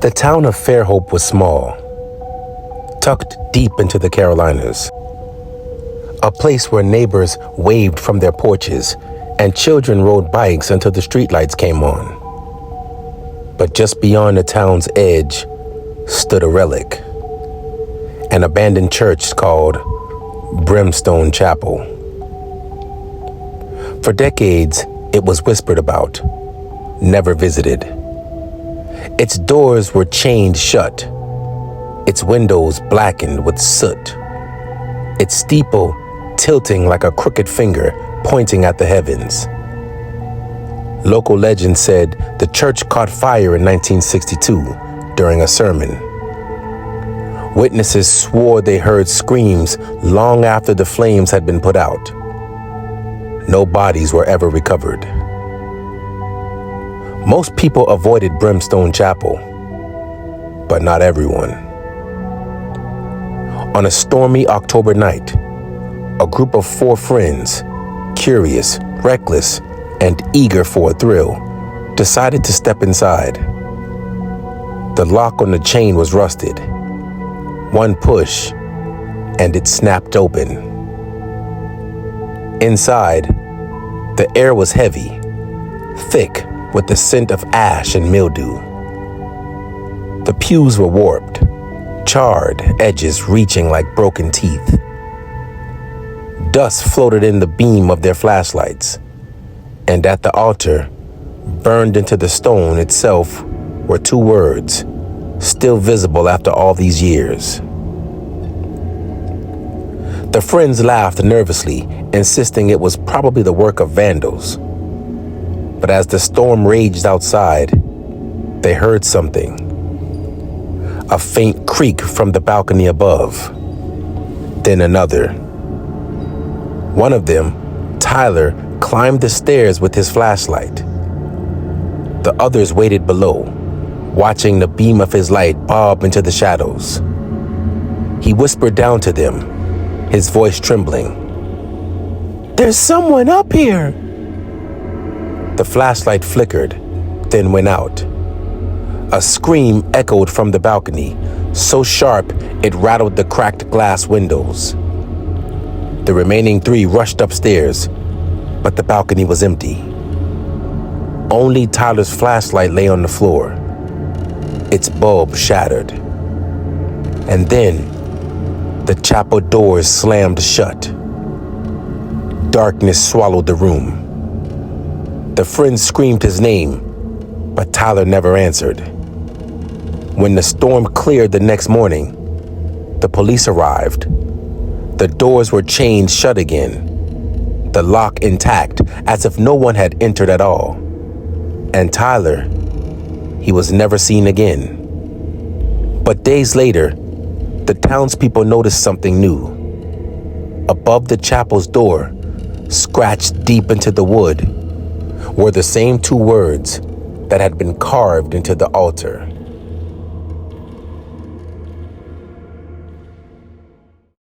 The town of Fairhope was small, tucked deep into the Carolinas. A place where neighbors waved from their porches and children rode bikes until the streetlights came on. But just beyond the town's edge stood a relic, an abandoned church called Brimstone Chapel. For decades, it was whispered about, never visited. Its doors were chained shut, its windows blackened with soot, its steeple tilting like a crooked finger pointing at the heavens. Local legend said the church caught fire in 1962 during a sermon. Witnesses swore they heard screams long after the flames had been put out. No bodies were ever recovered. Most people avoided Brimstone Chapel, but not everyone. On a stormy October night, a group of 4 friends, curious, reckless, and eager for a thrill, decided to step inside. The lock on the chain was rusted. One push, and it snapped open. Inside, the air was heavy, thick with the scent of ash and mildew. The pews were warped, charred edges reaching like broken teeth. Dust floated in the beam of their flashlights, and at the altar, burned into the stone itself, were 2 words, still visible after all these years. The friends laughed nervously, insisting it was probably the work of vandals. But as the storm raged outside, they heard something. A faint creak from the balcony above, then another. One of them, Tyler, climbed the stairs with his flashlight. The others waited below, watching the beam of his light bob into the shadows. He whispered down to them, his voice trembling. "There's someone up here!" The flashlight flickered, then went out. A scream echoed from the balcony, so sharp it rattled the cracked glass windows. The remaining 3 rushed upstairs, but the balcony was empty. Only Tyler's flashlight lay on the floor, its bulb shattered. And then, the chapel doors slammed shut. Darkness swallowed the room. The friend screamed his name, but Tyler never answered. When the storm cleared the next morning, the police arrived. The doors were chained shut again, the lock intact, as if no one had entered at all. And Tyler, he was never seen again. But days later, the townspeople noticed something new. Above the chapel's door, scratched deep into the wood, were the same 2 words that had been carved into the altar.